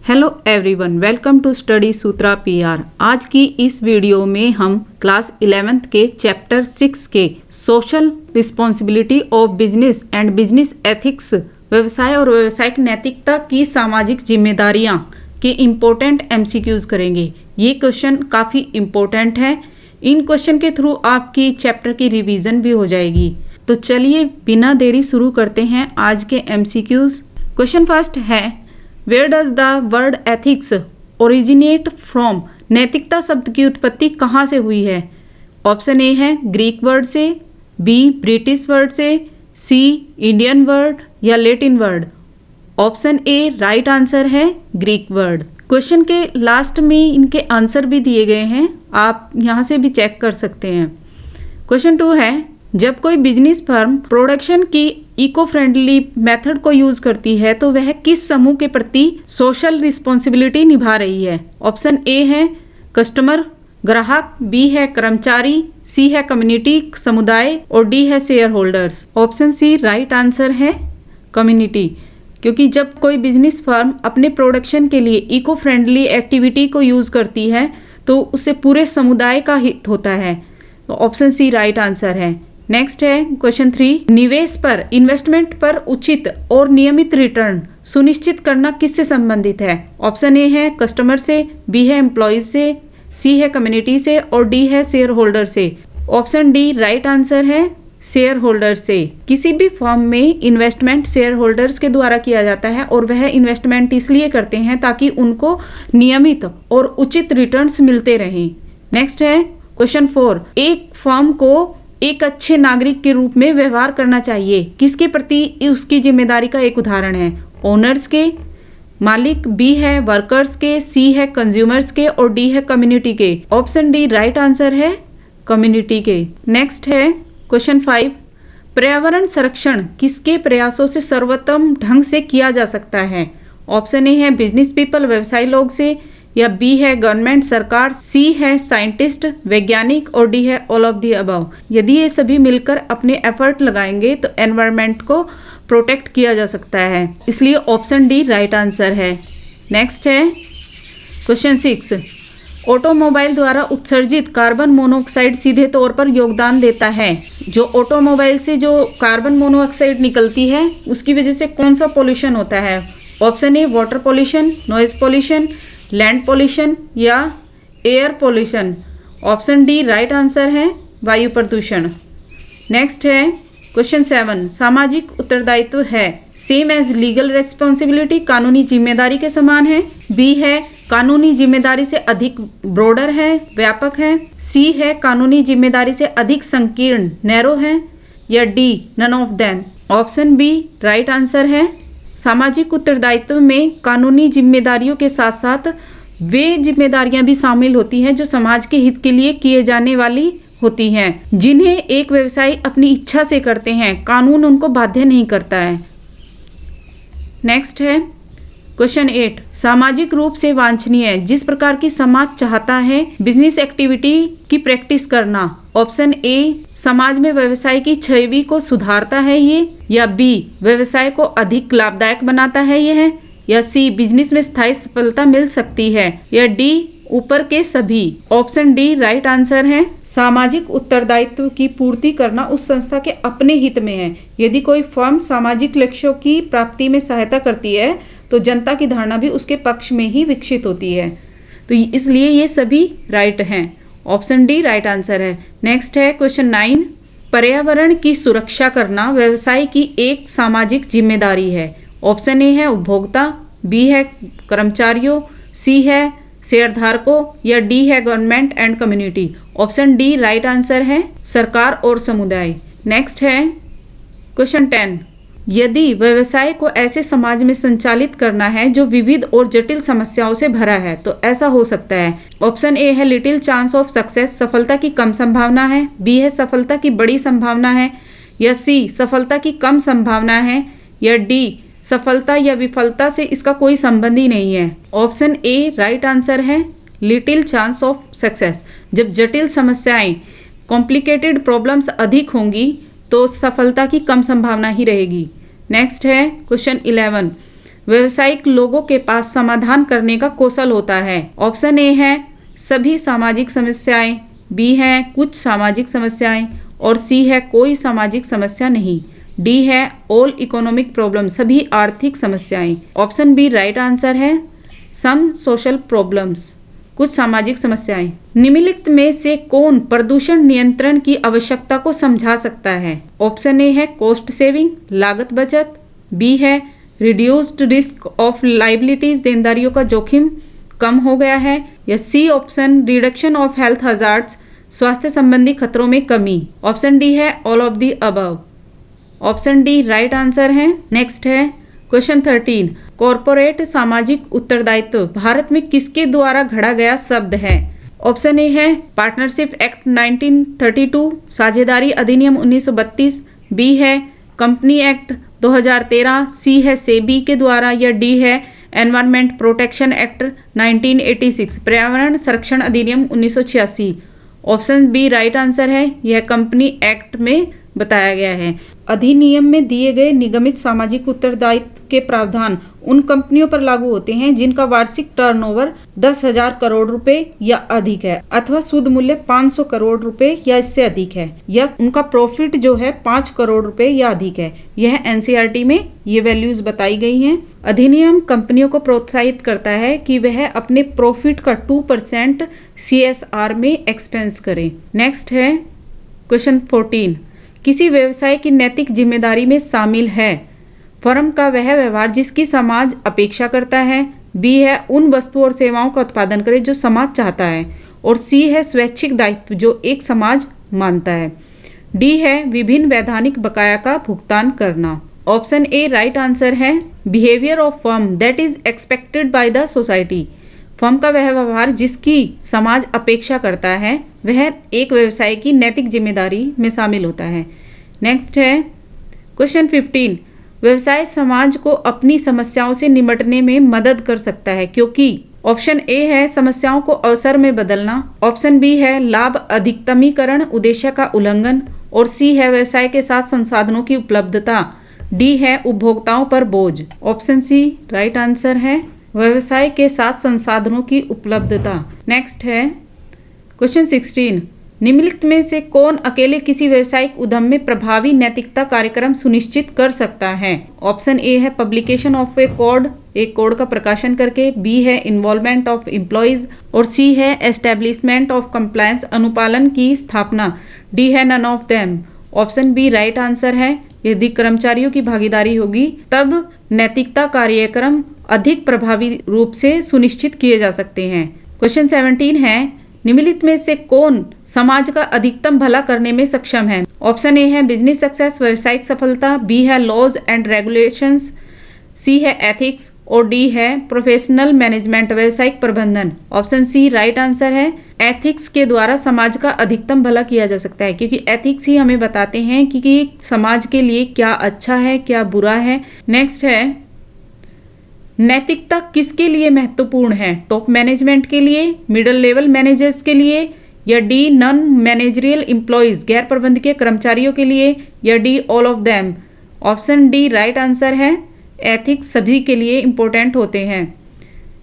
Hello everyone, welcome to study Sutra PR. आज की इस वीडियो में हम क्लास 11th के चैप्टर 6 के social responsibility of business and business ethics, व्यवसाय और व्यावसायिक नैतिकता की सामाजिक जिम्मेदारियां के इम्पोर्टेंट एमसीक्यूज करेंगे। ये क्वेश्चन काफ़ी इम्पोर्टेंट है। इन क्वेश्चन के थ्रू आपकी चैप्टर की रिवीजन भी हो जाएगी। तो चलिए बिना देरी शुरू करते हैं आज के एमसीक्यूज। क्वेश्चन फर्स्ट है, where does the word ethics originate from? नैतिकता शब्द की उत्पत्ति कहाँ से हुई है? ऑप्शन ए है ग्रीक वर्ड से, बी ब्रिटिश वर्ड से, सी इंडियन वर्ड या Latin word. Option A right answer है ग्रीक वर्ड। क्वेश्चन के लास्ट में इनके आंसर भी दिए गए हैं, आप यहाँ से भी चेक कर सकते हैं। क्वेश्चन 2 है, जब कोई बिजनेस फर्म प्रोडक्शन की इको फ्रेंडली मेथड को यूज करती है तो वह किस समूह के प्रति सोशल रिस्पॉन्सिबिलिटी निभा रही है? ऑप्शन ए है कस्टमर ग्राहक, बी है कर्मचारी, सी है कम्युनिटी समुदाय और डी है shareholders. Option C right answer है कम्युनिटी, क्योंकि जब कोई बिजनेस फर्म अपने प्रोडक्शन के लिए इको फ्रेंडली एक्टिविटी को यूज करती है तो उससे पूरे समुदाय का हित होता है। तो ऑप्शन सी राइट आंसर है। नेक्स्ट है क्वेश्चन 3, निवेश पर इन्वेस्टमेंट पर उचित और नियमित रिटर्न सुनिश्चित करना किससे संबंधित है? ऑप्शन ए है कस्टमर से, बी है एम्प्लॉयज से, सी है कम्युनिटी से और डी है शेयर होल्डर से। ऑप्शन डी राइट आंसर है शेयर होल्डर से। किसी भी फॉर्म में इन्वेस्टमेंट शेयर होल्डर्स के द्वारा किया जाता है और वह इन्वेस्टमेंट इसलिए करते हैं ताकि उनको नियमित और उचित रिटर्न्स मिलते रहें। नेक्स्ट है क्वेश्चन 4, एक फॉर्म को एक अच्छे नागरिक के रूप में व्यवहार करना चाहिए, किसके प्रति उसकी जिम्मेदारी का एक उदाहरण है? ओनर्स के, मालिक, बी है वर्कर्स के, सी है कंज्यूमर्स के और डी है कम्युनिटी के। ऑप्शन डी राइट आंसर है कम्युनिटी के। नेक्स्ट है क्वेश्चन 5, पर्यावरण संरक्षण किसके प्रयासों से सर्वोत्तम ढंग से किया जा सकता है? ऑप्शन ए है बिजनेस पीपल व्यवसायी लोग से, या बी है गवर्नमेंट सरकार, सी है साइंटिस्ट वैज्ञानिक और डी है ऑल ऑफ दी अबव। यदि ये सभी मिलकर अपने एफर्ट लगाएंगे तो एनवायरनमेंट को प्रोटेक्ट किया जा सकता है, इसलिए ऑप्शन डी राइट आंसर है। नेक्स्ट है क्वेश्चन 6, ऑटोमोबाइल द्वारा उत्सर्जित कार्बन मोनोऑक्साइड सीधे तौर पर योगदान देता है। जो ऑटोमोबाइल से जो कार्बन मोनोऑक्साइड निकलती है उसकी वजह से कौन सा पोल्यूशन होता है? Option A water pollution, noise pollution, land pollution या air pollution. Option D right answer है वायु प्रदूषण। नेक्स्ट है क्वेश्चन 7, सामाजिक उत्तरदायित्व है सेम एज लीगल रेस्पॉन्सिबिलिटी, कानूनी जिम्मेदारी के समान है, बी है कानूनी जिम्मेदारी से अधिक ब्रॉडर है व्यापक है, सी है कानूनी जिम्मेदारी से अधिक संकीर्ण नैरो है, या D none of them. Option B right answer है। सामाजिक उत्तरदायित्व में कानूनी जिम्मेदारियों के साथ साथ वे जिम्मेदारियां भी शामिल होती हैं जो समाज के हित के लिए किए जाने वाली होती हैं, जिन्हें एक व्यवसायी अपनी इच्छा से करते हैं, कानून उनको बाध्य नहीं करता है। नेक्स्ट है क्वेश्चन 8, सामाजिक रूप से वांछनीय जिस प्रकार की समाज चाहता है बिजनेस एक्टिविटी की प्रैक्टिस करना। ऑप्शन ए समाज में व्यवसाय की छवि को सुधारता है ये, या बी व्यवसाय को अधिक लाभदायक बनाता है यह, या सी बिजनेस में स्थायी सफलता मिल सकती है, या डी ऊपर के सभी। ऑप्शन डी राइट आंसर है। सामाजिक उत्तरदायित्व की पूर्ति करना उस संस्था के अपने हित में है। यदि कोई फर्म सामाजिक लक्ष्यों की प्राप्ति में सहायता करती है तो जनता की धारणा भी उसके पक्ष में ही विकसित होती है, तो इसलिए ये सभी राइट हैं। ऑप्शन डी राइट आंसर है। नेक्स्ट है क्वेश्चन 9, पर्यावरण की सुरक्षा करना व्यवसाय की एक सामाजिक जिम्मेदारी है। ऑप्शन ए है उपभोक्ता, बी है कर्मचारियों, सी है शेयरधारकों या डी है government and community. Option D right answer है सरकार और समुदाय। नेक्स्ट है क्वेश्चन 10, यदि व्यवसाय को ऐसे समाज में संचालित करना है जो विविध और जटिल समस्याओं से भरा है तो ऐसा हो सकता है। ऑप्शन ए है लिटिल चांस ऑफ सक्सेस, सफलता की कम संभावना है, बी है सफलता की बड़ी संभावना है, या सी सफलता की कम संभावना है, या डी सफलता या विफलता से इसका कोई संबंध ही नहीं है। ऑप्शन ए राइट आंसर है लिटिल चांस ऑफ सक्सेस। जब जटिल समस्याएं कॉम्प्लिकेटेड प्रॉब्लम्स अधिक होंगी तो सफलता की कम संभावना ही रहेगी। नेक्स्ट है क्वेश्चन 11, व्यवसायिक लोगों के पास समाधान करने का कौशल होता है। ऑप्शन ए है सभी सामाजिक समस्याएं, बी है कुछ सामाजिक समस्याएं और सी है कोई सामाजिक समस्या नहीं। डी है ऑल इकोनॉमिक प्रॉब्लम, सभी आर्थिक समस्याएं। ऑप्शन बी राइट आंसर है सम सोशल प्रॉब्लम्स, कुछ सामाजिक समस्याएं। निम्नलिखित में से कौन प्रदूषण नियंत्रण की आवश्यकता को समझा सकता है? ऑप्शन ए है कॉस्ट सेविंग, लागत बचत, बी है रिड्यूस्ड रिस्क ऑफ लाइबिलिटीज, देनदारियों का जोखिम कम हो गया है, या C option reduction of health hazards, स्वास्थ्य संबंधी खतरों में कमी। ऑप्शन डी है all of the above. Option D right answer है। नेक्स्ट है क्वेश्चन 13, कॉरपोरेट सामाजिक उत्तरदायित्व भारत में किसके द्वारा घड़ा गया शब्द है? ऑप्शन ए है पार्टनरशिप एक्ट 1932, साझेदारी अधिनियम 1932, बी है कंपनी एक्ट 2013, सी है सेबी के द्वारा, या डी है एनवायरमेंट प्रोटेक्शन एक्ट 1986, पर्यावरण संरक्षण अधिनियम 1986। ऑप्शन बी राइट आंसर है, यह कंपनी एक्ट में बताया गया है। अधिनियम में दिए गए निगमित सामाजिक उत्तरदायित्व के प्रावधान उन कंपनियों पर लागू होते हैं जिनका वार्षिक टर्नओवर 10,000 करोड़ रुपए या अधिक है, अथवा शुद्ध मूल्य 500 करोड़ रुपए या इससे अधिक है, या उनका प्रॉफिट जो है 5 करोड़ रुपए या अधिक है। यह एनसीईआरटी में ये वैल्यूज बताई गई हैं। अधिनियम कंपनियों को प्रोत्साहित करता है कि वह अपने प्रॉफिट का 2% CSR में एक्सपेंस करें। नेक्स्ट है क्वेश्चन 14, किसी व्यवसाय की नैतिक जिम्मेदारी में शामिल है फर्म का वह व्यवहार जिसकी समाज अपेक्षा करता है, बी है उन वस्तुओं और सेवाओं का उत्पादन करे जो समाज चाहता है, और सी है स्वैच्छिक दायित्व जो एक समाज मानता है, डी है विभिन्न वैधानिक बकाया का भुगतान करना। ऑप्शन ए राइट आंसर है behaviour of firm that is expected by the society, firm का वह व्यवहार जिसकी समाज अपेक्षा करता है वह एक व्यवसाय की नैतिक जिम्मेदारी में शामिल होता है। नेक्स्ट है क्वेश्चन 15, व्यवसाय समाज को अपनी समस्याओं से निपटने में मदद कर सकता है क्योंकि ऑप्शन ए है समस्याओं को अवसर में बदलना, ऑप्शन बी है लाभ अधिकतमीकरण उद्देश्य का उल्लंघन, और सी है व्यवसाय के साथ संसाधनों की उपलब्धता, डी है उपभोक्ताओं पर बोझ। ऑप्शन सी राइट आंसर है व्यवसाय के साथ संसाधनों की उपलब्धता। नेक्स्ट है क्वेश्चन 16, निम्नलिखित में से कौन अकेले किसी व्यावसायिक उद्यम में प्रभावी नैतिकता कार्यक्रम सुनिश्चित कर सकता है? ऑप्शन ए है पब्लिकेशन ऑफ ए कोड, एक कोड का प्रकाशन करके, बी है इन्वॉल्वमेंट ऑफ एम्प्लॉयज, और सी है एस्टेब्लिशमेंट ऑफ कंप्लायंस, अनुपालन की स्थापना, डी है none of them. Option B right answer है, यदि कर्मचारियों की भागीदारी होगी तब नैतिकता कार्यक्रम अधिक प्रभावी रूप से सुनिश्चित किए जा सकते हैं। क्वेश्चन 17 है, निम्नलिखित में से कौन समाज का अधिकतम भला करने में सक्षम है? ऑप्शन ए है बिजनेस सक्सेस, व्यवसायिक सफलता, बी है लॉज एंड रेगुलेशंस, सी है एथिक्स, और डी है प्रोफेशनल मैनेजमेंट, व्यवसायिक प्रबंधन। ऑप्शन सी राइट आंसर है, एथिक्स के द्वारा समाज का अधिकतम भला किया जा सकता है क्योंकि एथिक्स ही हमें बताते हैं कि समाज के लिए क्या अच्छा है क्या बुरा है। नेक्स्ट है नैतिकता किसके लिए महत्वपूर्ण है? टॉप मैनेजमेंट के लिए, मिडिल लेवल मैनेजर्स के लिए, या डी नॉन मैनेजरियल एम्प्लॉयज, गैर प्रबंधकीय कर्मचारियों के लिए, या D all of them. Option D right answer है, एथिक्स सभी के लिए इंपॉर्टेंट होते हैं।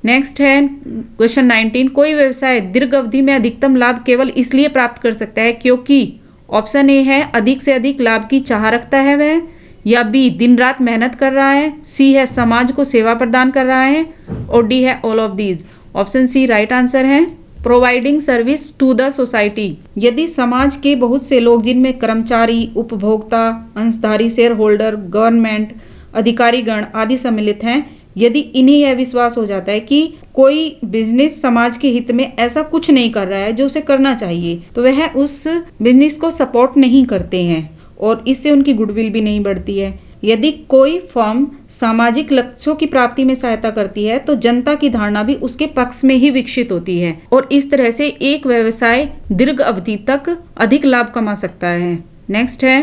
नेक्स्ट है क्वेश्चन 19, कोई व्यवसाय दीर्घ अवधि में अधिकतम लाभ केवल इसलिए प्राप्त कर सकता है क्योंकि ऑप्शन ए है अधिक से अधिक लाभ की चाह रखता है वह, या बी दिन रात मेहनत कर रहा है, सी है समाज को सेवा प्रदान कर रहा है, और डी है all of these. Option C right answer है providing service to the society. यदि समाज के बहुत से लोग जिनमें कर्मचारी, उपभोक्ता, अंशधारी शेयर होल्डर, गवर्नमेंट, अधिकारीगण आदि सम्मिलित हैं, यदि इन्हें यह विश्वास हो जाता है कि कोई बिजनेस समाज के हित में ऐसा कुछ नहीं कर रहा है जो उसे करना चाहिए, तो वह उस बिजनेस को सपोर्ट नहीं करते हैं और इससे उनकी गुडविल भी नहीं बढ़ती है। यदि कोई फर्म सामाजिक लक्ष्यों की प्राप्ति में सहायता करती है तो जनता की धारणा भी उसके पक्ष में ही विकसित होती है और इस तरह से एक व्यवसाय दीर्घ अवधि तक अधिक लाभ कमा सकता है। नेक्स्ट है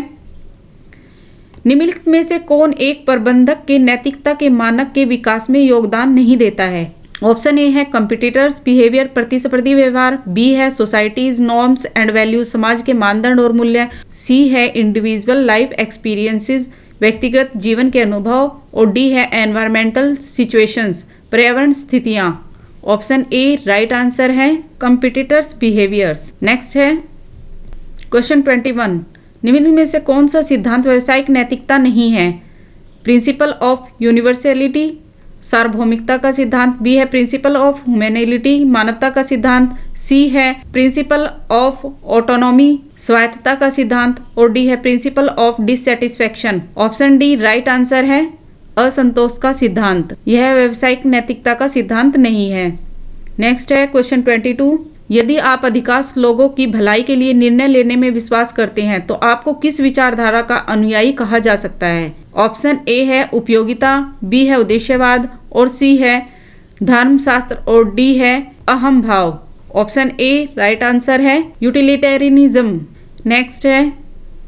निम्नलिखित में से कौन एक प्रबंधक के नैतिकता के मानक के विकास में योगदान नहीं देता है? ऑप्शन ए है कंपिटिटर्स बिहेवियर, प्रतिस्पर्धी व्यवहार, बी है सोसाइटीज नॉर्म्स एंड वैल्यूज, समाज के मानदंड और मूल्य, सी है इंडिविजुअल लाइफ एक्सपीरियंसेस, व्यक्तिगत जीवन के अनुभव, और डी है एनवायरमेंटल सिचुएशंस, पर्यावरण स्थितियाँ। ऑप्शन ए राइट आंसर है कंपिटिटर्स बिहेवियर्स। नेक्स्ट है क्वेश्चन 21, निम्नलिखित में से कौन सा सिद्धांत व्यावसायिक नैतिकता नहीं है? प्रिंसिपल ऑफ यूनिवर्सलिटी, सार्वभौमिकता का सिद्धांत, बी है प्रिंसिपल ऑफ ह्यूमैनिटी, मानवता का सिद्धांत, सी है प्रिंसिपल ऑफ ऑटोनॉमी, स्वायत्तता का सिद्धांत, और डी है principle of dissatisfaction. Option D right answer है असंतोष का सिद्धांत। यह व्यावसायिक नैतिकता का सिद्धांत नहीं है। नेक्स्ट है क्वेश्चन 22, यदि आप अधिकांश लोगों की भलाई के लिए निर्णय लेने में विश्वास करते हैं तो आपको किस विचारधारा का अनुयायी कहा जा सकता है? ऑप्शन ए है उपयोगिता, बी है उद्देश्यवाद, और सी है धर्मशास्त्र, और डी है अहम भाव। ऑप्शन ए राइट आंसर है यूटिलिटेरियनिज्म। नेक्स्ट है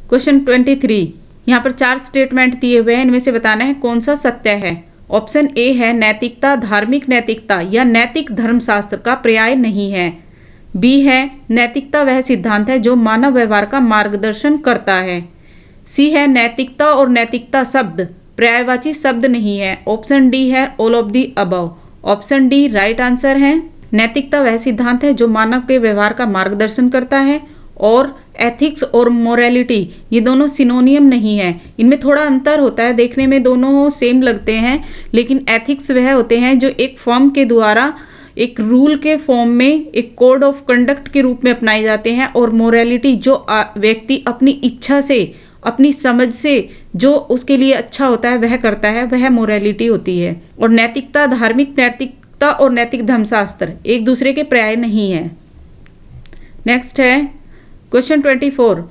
क्वेश्चन 23, यहाँ पर 4 स्टेटमेंट दिए हुए हैं, इनमें से बताना है कौन सा सत्य है। ऑप्शन ए है नैतिकता धार्मिक नैतिकता या नैतिक धर्मशास्त्र का पर्याय नहीं है। बी है नैतिकता वह सिद्धांत है जो मानव व्यवहार का मार्गदर्शन करता है। सी है नैतिकता और नैतिकता शब्द पर्यायवाची शब्द नहीं है। ऑप्शन डी है all of the above. Option D right answer है नैतिकता वह सिद्धांत है जो मानव के व्यवहार का मार्गदर्शन करता है, और एथिक्स और मोरालिटी ये दोनों सिनोनियम नहीं है, इनमें थोड़ा अंतर होता है, देखने में दोनों सेम लगते हैं, लेकिन एथिक्स वह होते हैं जो एक फर्म के द्वारा एक रूल के फॉर्म में एक कोड ऑफ कंडक्ट के रूप में अपनाए जाते हैं, और मोरालिटी जो व्यक्ति अपनी इच्छा से अपनी समझ से जो उसके लिए अच्छा होता है वह करता है, वह मोरालिटी होती है। और नैतिकता धार्मिक नैतिकता और नैतिक धर्मशास्त्र एक दूसरे के पर्याय नहीं है। नेक्स्ट है क्वेश्चन 24,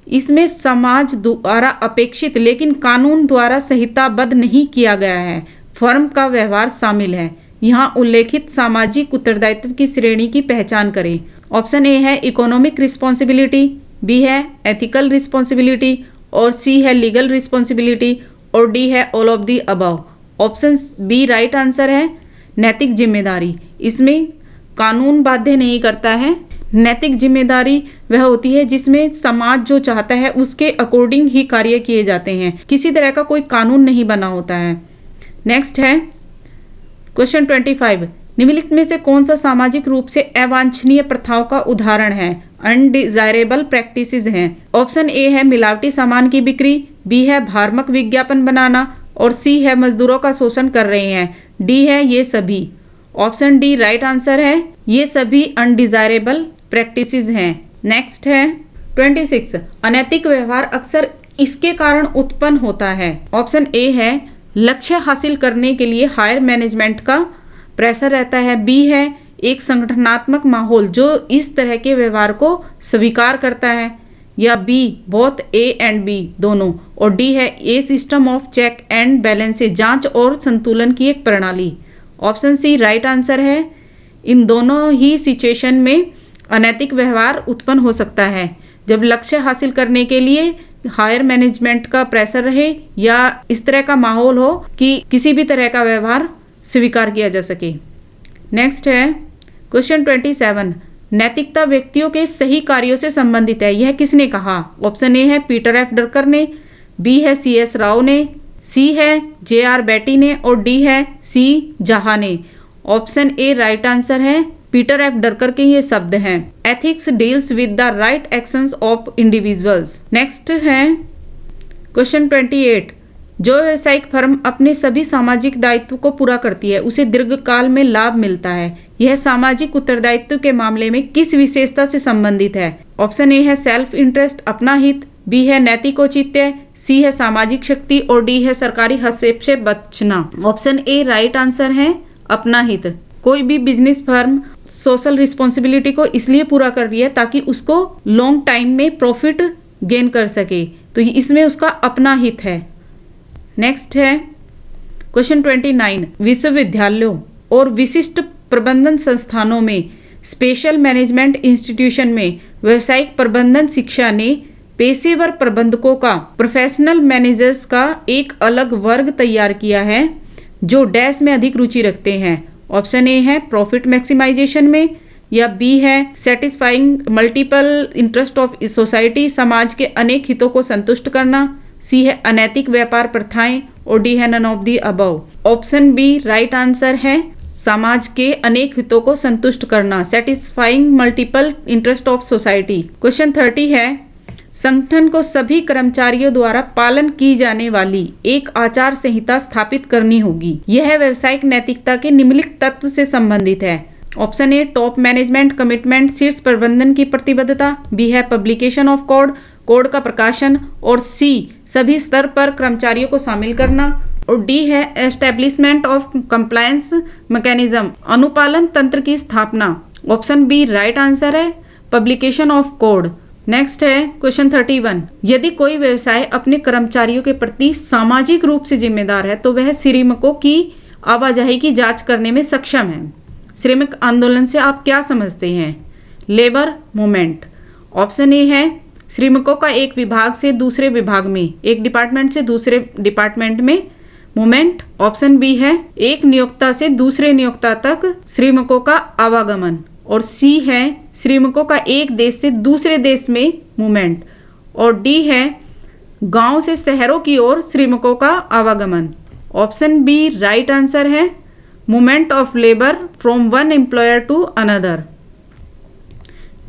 इसमें समाज द्वारा अपेक्षित लेकिन कानून द्वारा संहिताबद्ध नहीं किया गया है फर्म का व्यवहार शामिल है। यहाँ उल्लेखित सामाजिक उत्तरदायित्व की श्रेणी की पहचान करें। ऑप्शन ए है इकोनॉमिक रिस्पॉन्सिबिलिटी, बी है एथिकल रिस्पॉन्सिबिलिटी, और सी है लीगल रिस्पॉन्सिबिलिटी, और डी है all of the above. Option B right answer है नैतिक जिम्मेदारी। इसमें कानून बाध्य नहीं करता है। नैतिक जिम्मेदारी वह होती है जिसमें समाज जो चाहता है उसके अकॉर्डिंग ही कार्य किए जाते हैं, किसी तरह का कोई कानून नहीं बना होता है। नेक्स्ट है क्वेश्चन 25, निम्नलिखित में से कौन सा सामाजिक रूप से अवांछनीय प्रथाओं का उदाहरण है? अनडिजायरेबल प्रैक्टिसेस हैं। ऑप्शन ए है मिलावटी सामान की बिक्री, बी है भ्रामक विज्ञापन बनाना, और सी है मजदूरों का शोषण कर रहे हैं, डी है ये सभी। ऑप्शन डी राइट आंसर है ये सभी अनडिजायरेबल प्रैक्टिसेस हैं। नेक्स्ट है 26, अनैतिक व्यवहार अक्सर इसके कारण उत्पन्न होता है। ऑप्शन ए है लक्ष्य हासिल करने के लिए हायर मैनेजमेंट का प्रेशर रहता है, बी है एक संगठनात्मक माहौल जो इस तरह के व्यवहार को स्वीकार करता है, या B both A and B दोनों, और डी है a system of check and balance जांच और संतुलन की एक प्रणाली। ऑप्शन सी राइट आंसर है इन दोनों ही सिचुएशन में अनैतिक व्यवहार उत्पन्न हो सकता है, जब लक्ष्य हासिल करने के लिए हायर मैनेजमेंट का प्रेशर रहे या इस तरह का माहौल हो कि किसी भी तरह का व्यवहार स्वीकार किया जा सके। नेक्स्ट है क्वेश्चन 27, नैतिकता व्यक्तियों के सही कार्यों से संबंधित है, यह किसने कहा? ऑप्शन ए है पीटर एफ ड्रकर ने, बी है CS राव ने, सी है JR बेटी ने, और डी है C जहा ने। ऑप्शन ए राइट आंसर है पीटर एफ ड्रकर के ये शब्द हैं। Ethics deals with the right actions of individuals. Next है क्वेश्चन 28, जो व्यावसायिक फर्म अपने सभी सामाजिक दायित्व को पूरा करती है उसे दीर्घकाल में लाभ मिलता है, यह सामाजिक उत्तरदायित्व के मामले में किस विशेषता से संबंधित है? ऑप्शन ए है सेल्फ इंटरेस्ट अपना हित, बी है नैतिक औचित्य, सी है सामाजिक शक्ति, और डी है सरकारी हस्तक्षेप से बचना। ऑप्शन ए राइट आंसर है अपना हित। कोई भी बिजनेस फर्म सोशल रिस्पॉन्सिबिलिटी को इसलिए पूरा कर रही है ताकि उसको लॉन्ग टाइम में प्रॉफिट गेन कर सके, तो इसमें उसका अपना हित है। नेक्स्ट है क्वेश्चन 29, विश्वविद्यालयों और विशिष्ट प्रबंधन संस्थानों में स्पेशल मैनेजमेंट इंस्टीट्यूशन में व्यावसायिक प्रबंधन शिक्षा ने पेशेवर प्रबंधकों का प्रोफेशनल मैनेजर्स का एक अलग वर्ग तैयार किया है जो डैश में अधिक रुचि रखते हैं। ऑप्शन ए है प्रॉफिट मैक्सिमाइजेशन में, या बी है satisfying multiple interest of society समाज के अनेक हितों को संतुष्ट करना, सी है अनैतिक व्यापार प्रथाएं और डी है none of the above. Option B right answer है समाज के अनेक हितों को संतुष्ट करना, satisfying multiple interest of society. Question 30 है संगठन को सभी कर्मचारियों द्वारा पालन की जाने वाली एक आचार संहिता स्थापित करनी होगी। यह व्यावसायिक नैतिकता के निम्नलिखित तत्व से संबंधित है। ऑप्शन ए टॉप मैनेजमेंट कमिटमेंट, शीर्ष प्रबंधन की प्रतिबद्धता, बी है पब्लिकेशन ऑफ कोड, कोड का प्रकाशन, और सी सभी स्तर पर कर्मचारियों को शामिल करना, और डी है एस्टेब्लिशमेंट ऑफ कंप्लायंस मैकेनिज्म, अनुपालन तंत्र की स्थापना। ऑप्शन बी राइट आंसर है पब्लिकेशन ऑफ कोड। नेक्स्ट है क्वेश्चन 31, यदि कोई व्यवसाय अपने कर्मचारियों के प्रति सामाजिक रूप से जिम्मेदार है तो वह श्रमिकों की आवाजाही की जांच करने में सक्षम है। श्रमिक आंदोलन से आप क्या समझते हैं? Labour movement. ऑप्शन ए है श्रमिकों का एक विभाग से दूसरे विभाग में, एक डिपार्टमेंट से दूसरे डिपार्टमेंट में मूवमेंट। ऑप्शन बी है एक नियोक्ता से दूसरे नियोक्ता तक श्रमिकों का आवागमन, और सी है श्रमिकों का एक देश से दूसरे देश में मूवमेंट, और डी है गांव से शहरों की ओर श्रमिकों का आवागमन। ऑप्शन बी राइट आंसर है movement of labour from one employer to another.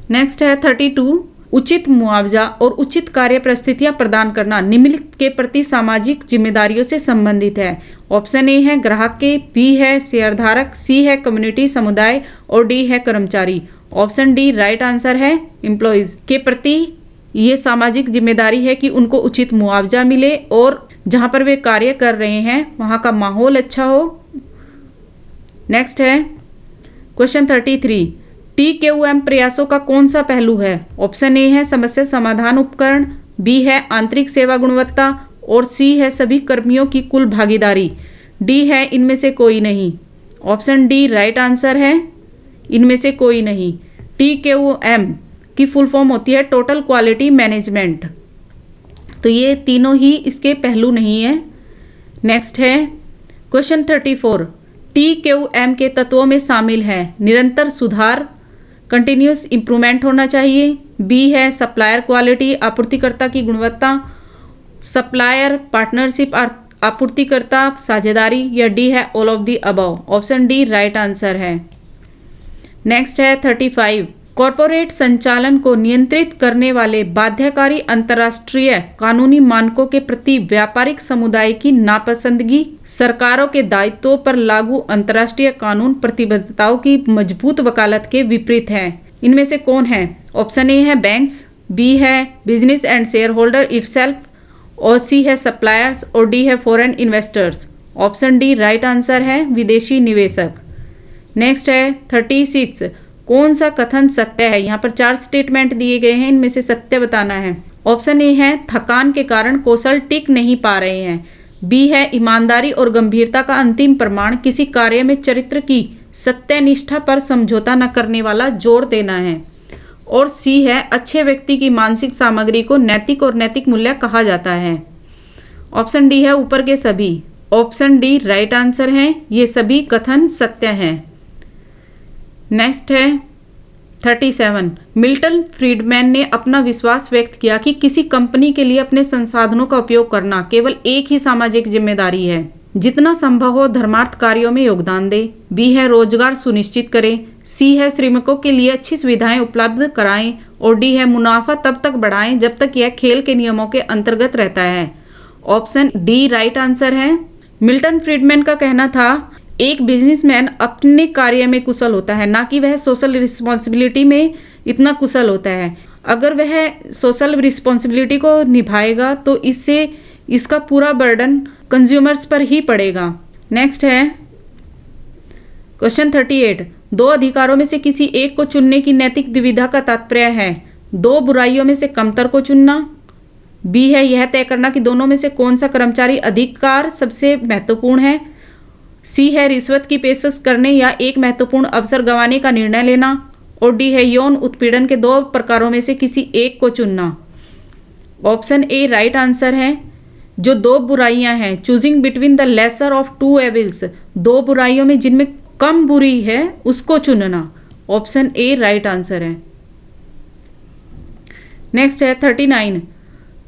Next है 32, उचित मुआवजा और उचित कार्य परिस्थितियां प्रदान करना निम्नलिखित के प्रति सामाजिक जिम्मेदारियों से संबंधित है। ऑप्शन ए है ग्राहक के, बी है शेयरधारक, सी है कम्युनिटी समुदाय, और डी है कर्मचारी। ऑप्शन डी राइट आंसर है एम्प्लॉयज के प्रति ये सामाजिक जिम्मेदारी है कि उनको उचित मुआवजा मिले और जहां पर वे कार्य कर रहे हैं वहां का माहौल अच्छा हो। नेक्स्ट है क्वेश्चन 33, TQM प्रयासों का कौन सा पहलू है? ऑप्शन ए है समस्या समाधान उपकरण, बी है आंतरिक सेवा गुणवत्ता, और सी है सभी कर्मियों की कुल भागीदारी, डी है इनमें से कोई नहीं। ऑप्शन डी राइट आंसर है इनमें से कोई नहीं। TQM की फुल फॉर्म होती है टोटल क्वालिटी मैनेजमेंट, तो ये तीनों ही इसके पहलू नहीं है। नेक्स्ट है क्वेश्चन 34, TQM के तत्वों में शामिल है निरंतर सुधार, कंटिन्यूस इम्प्रूवमेंट होना चाहिए, बी है सप्लायर क्वालिटी आपूर्तिकर्ता की गुणवत्ता, सप्लायर पार्टनरशिप आपूर्तिकर्ता साझेदारी, या डी है all of the above. Option D right answer है। नेक्स्ट है 35, कॉरपोरेट संचालन को नियंत्रित करने वाले बाध्यकारी अंतर्राष्ट्रीय कानूनी मानकों के प्रति व्यापारिक समुदाय की नापसंदगी सरकारों के दायित्वों पर लागू अंतर्राष्ट्रीय कानून प्रतिबद्धताओं की मजबूत वकालत के विपरीत है। इनमें से कौन है? ऑप्शन ए है बैंक्स, बी है business and share holder itself, और सी है सप्लायर्स, और डी है foreign investors. Option D right answer है विदेशी निवेशक। नेक्स्ट है 36, कौन सा कथन सत्य है? यहाँ पर 4 स्टेटमेंट दिए गए हैं, इनमें से सत्य बताना है। ऑप्शन ए है थकान के कारण कौशल टिक नहीं पा रहे हैं, बी है ईमानदारी और गंभीरता का अंतिम प्रमाण किसी कार्य में चरित्र की सत्यनिष्ठा पर समझौता न करने वाला जोर देना है, और सी है अच्छे व्यक्ति की मानसिक सामग्री को नैतिक और नैतिक मूल्य कहा जाता है। ऑप्शन डी है ऊपर के सभी। ऑप्शन डी राइट आंसर है, ये सभी कथन सत्य हैं। नेक्स्ट है 37, मिल्टन फ्रीडमैन ने अपना विश्वास व्यक्त किया कि किसी कंपनी के लिए अपने संसाधनों का उपयोग करना केवल एक ही सामाजिक जिम्मेदारी है। जितना संभव हो धर्मार्थ कार्यों में योगदान दे, बी है रोजगार सुनिश्चित करें, सी है श्रमिकों के लिए अच्छी सुविधाएं उपलब्ध कराएं, और डी है मुनाफा तब तक बढ़ाएं जब तक यह खेल के नियमों के अंतर्गत रहता है। ऑप्शन डी राइट आंसर है। मिल्टन फ्रीडमैन का कहना था एक बिजनेसमैन अपने कार्य में कुशल होता है, ना कि वह सोशल रिस्पॉन्सिबिलिटी में इतना कुशल होता है। अगर वह सोशल रिस्पॉन्सिबिलिटी को निभाएगा तो इससे इसका पूरा बर्डन कंज्यूमर्स पर ही पड़ेगा। नेक्स्ट है क्वेश्चन 38, 2 अधिकारों में से किसी एक को चुनने की नैतिक दुविधा का तात्पर्य है 2 बुराइयों में से कमतर को चुनना, बी है यह तय करना कि दोनों में से कौन सा कर्मचारी अधिकार सबसे महत्वपूर्ण है, सी है रिश्वत की पेशकश करने या एक महत्वपूर्ण अवसर गंवाने का निर्णय लेना, और डी है यौन उत्पीड़न के 2 प्रकारों में से किसी एक को चुनना। ऑप्शन ए राइट आंसर है। जो 2 बुराइयां हैं, choosing between the lesser of 2 evils, 2 बुराइयों में जिनमें कम बुरी है उसको चुनना। ऑप्शन ए राइट आंसर है। नेक्स्ट है 39,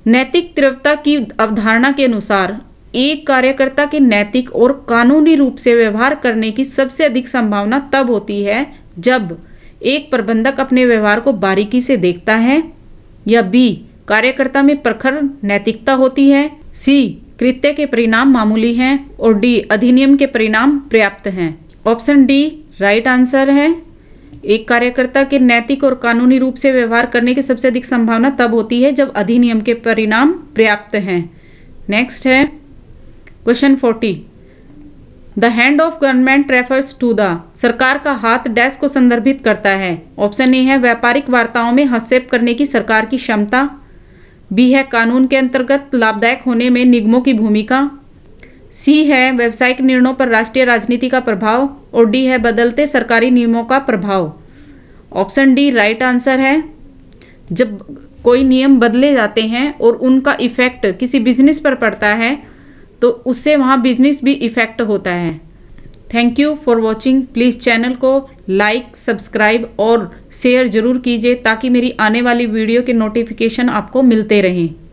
नैतिक तीव्रता की अवधारणा के अनुसार एक कार्यकर्ता के नैतिक और कानूनी रूप से व्यवहार करने की सबसे अधिक संभावना तब होती है जब एक प्रबंधक अपने व्यवहार को बारीकी से देखता है, या बी कार्यकर्ता में प्रखर नैतिकता होती है, सी कृत्य के परिणाम मामूली हैं और डी अधिनियम के परिणाम पर्याप्त हैं। ऑप्शन डी राइट आंसर है। एक कार्यकर्ता के नैतिक और कानूनी रूप से व्यवहार करने की सबसे अधिक संभावना तब होती है जब अधिनियम के परिणाम पर्याप्त हैं। नेक्स्ट है question 40। The hand of government refers to the, सरकार का हाथ डैश को संदर्भित करता है। ऑप्शन ए है व्यापारिक वार्ताओं में हस्तक्षेप करने की सरकार की क्षमता, बी है कानून के अंतर्गत लाभदायक होने में निगमों की भूमिका, सी है व्यावसायिक निर्णयों पर राष्ट्रीय राजनीति का प्रभाव और डी है बदलते सरकारी नियमों का प्रभाव। ऑप्शन डी राइट आंसर है। जब कोई नियम बदले जाते हैं और उनका इफेक्ट किसी बिजनेस पर पड़ता है तो उससे वहाँ बिजनेस भी इफेक्ट होता है। Thank you for watching. Please channel को लाइक, सब्सक्राइब और शेयर ज़रूर कीजिए ताकि मेरी आने वाली वीडियो के नोटिफिकेशन आपको मिलते रहें।